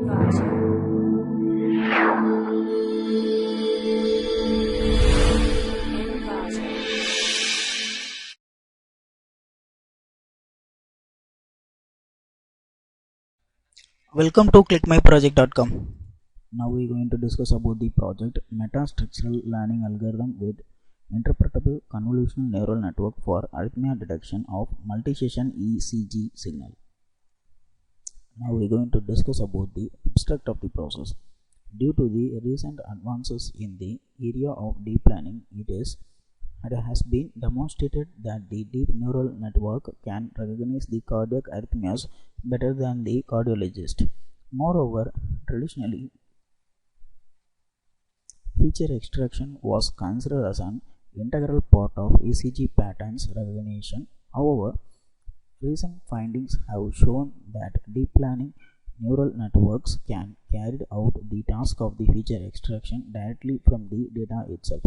Welcome to ClickMyProject.com. Now we are going to discuss about the project Meta-Structural Learning Algorithm with Interpretable Convolutional Neural Network for Arrhythmia Detection of Multisession ECG Signal. Now we are going to discuss about the abstract of the process. Due to the recent advances in the area of deep learning, it has been demonstrated that the deep neural network can recognize the cardiac arrhythmias better than the cardiologist. Moreover, traditionally, feature extraction was considered as an integral part of ECG patterns recognition. However, recent findings have shown that deep learning neural networks can carry out the task of the feature extraction directly from the data itself.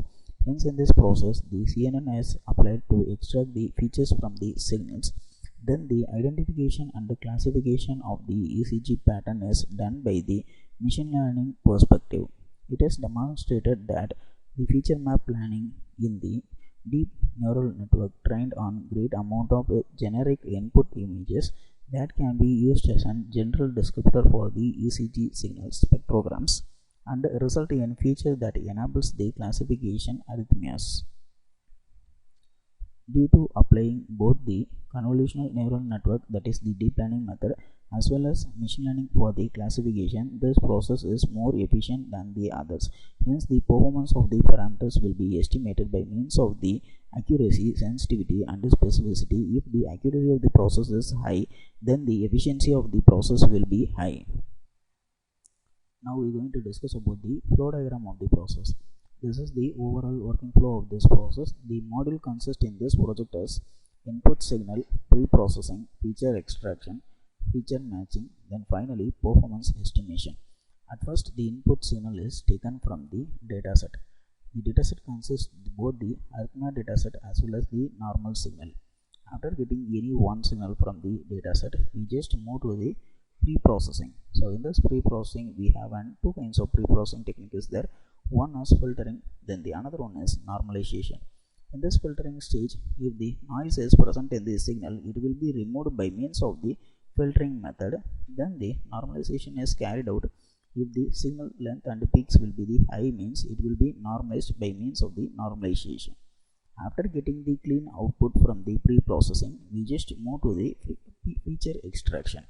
Hence, in this process, the CNN is applied to extract the features from the signals. Then the identification and the classification of the ECG pattern is done by the machine learning perspective. It is demonstrated that the feature map planning in the deep neural network trained on great amount of generic input images that can be used as a general descriptor for the ECG signal spectrograms and result in feature that enables the classification arrhythmias. Due to applying both the convolutional neural network, that is the deep learning method, as well as machine learning for the classification, this process is more efficient than the others. Hence, the performance of the parameters will be estimated by means of the accuracy, sensitivity and specificity. If the accuracy of the process is high, then the efficiency of the process will be high. Now we are going to discuss about the flow diagram of the process. This is the overall working flow of this process. The module consists in this project as input signal, pre-processing, feature extraction, feature matching, then finally performance estimation. At first, the input signal is taken from the dataset. The dataset consists both the arrhythmia dataset as well as the normal signal. After getting any one signal from the dataset, we just move to the pre-processing. So in this pre-processing, we have two kinds of pre-processing techniques there. One is filtering, then the another one is normalization. In this filtering stage, if the noise is present in the signal, it will be removed by means of the filtering method. Then the normalization is carried out. If the signal length and peaks will be the high, means it will be normalized by means of the normalization. After getting the clean output from the pre-processing, we just move to the feature extraction.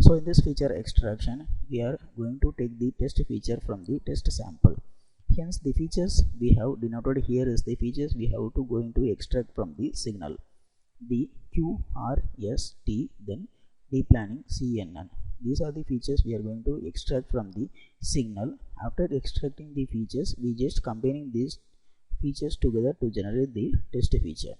So in this feature extraction, we are going to take the test feature from the test sample. Hence, the features we have denoted here is the features we have to going to extract from the signal. The Q, R, S, T, then deep learning CNN. These are the features we are going to extract from the signal. After extracting the features, we just combining these features together to generate the test feature.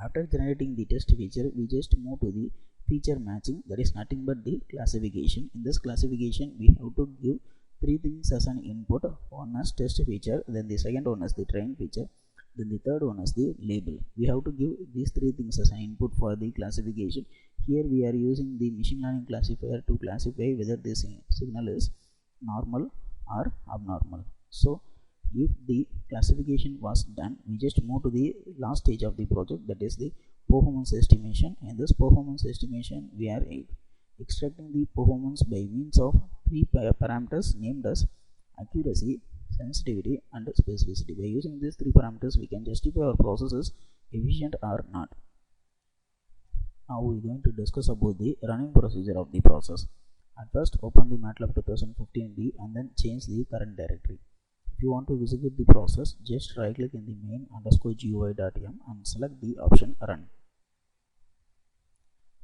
After generating the test feature, we just move to the feature matching, that is nothing but the classification. In this classification, we have to give three things as an input. One is test feature, then the second one is the train feature, then the third one is the label. We have to give these three things as an input for the classification. Here we are using the machine learning classifier to classify whether this signal is normal or abnormal. So if the classification was done, we just move to the last stage of the project, that is the performance estimation. In this performance estimation, we are extracting the performance by means of three parameters named as accuracy, sensitivity and specificity. By using these three parameters, we can justify our process is efficient or not. Now we are going to discuss about the running procedure of the process. At first, open the Matlab 2015b and then change the current directory. If you want to execute the process, just right click in the main_gui.m and select the option run.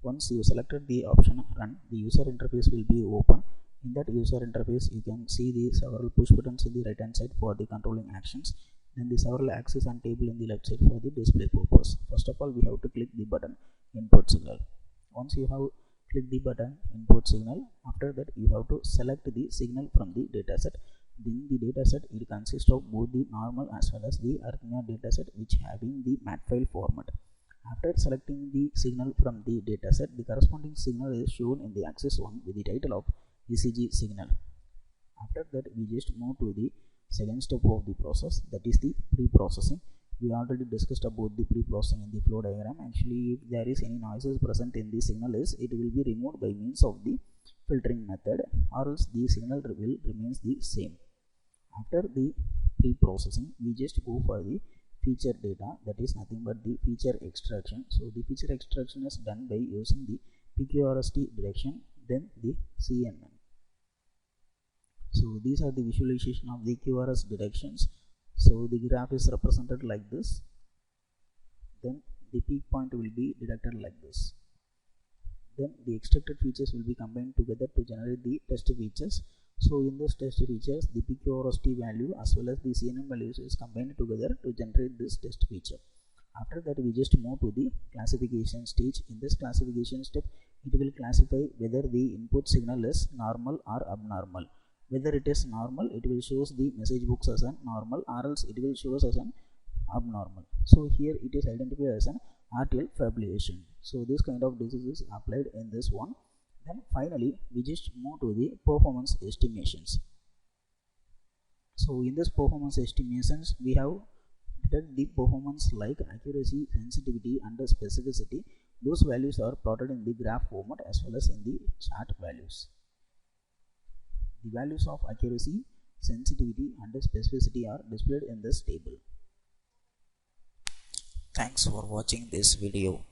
Once you selected the option run, the user interface will be open. In that user interface, you can see the several push buttons in the right hand side for the controlling actions, then the several axes and table in the left side for the display purpose. First of all, we have to click the button input signal. Once you have clicked the button input signal, after that you have to select the signal from the dataset. In the dataset, it consists of both the normal as well as the arrhythmia dataset, which having the mat file format. After selecting the signal from the dataset, the corresponding signal is shown in the axis 1 with the title of ECG signal. After that, we just move to the second step of the process, that is the pre-processing. We already discussed about the pre-processing in the flow diagram. Actually, if there is any noises present in the signal, it will be removed by means of the filtering method, or else the signal will remains the same. After the pre-processing, we just go for the feature data, that is nothing but the feature extraction. So the feature extraction is done by using the PQRST direction, then the CNN. So these are the visualization of the QRS directions. So the graph is represented like this, then the peak point will be deducted like this, then the extracted features will be combined together to generate the test features. So in this test features, the PQRST value as well as the CNN values is combined together to generate this test feature. After that, we just move to the classification stage. In this classification step, it will classify whether the input signal is normal or abnormal. Whether it is normal, it will shows the message books as an normal, or else it will shows as an abnormal. So here it is identified as an RTL fibrillation. So this kind of disease is applied in this one. Then finally, we just move to the performance estimations. So in this performance estimations, we have detected the performance like accuracy, sensitivity, and specificity. Those values are plotted in the graph format as well as in the chart values. The values of accuracy, sensitivity, and specificity are displayed in this table. Thanks for watching this video.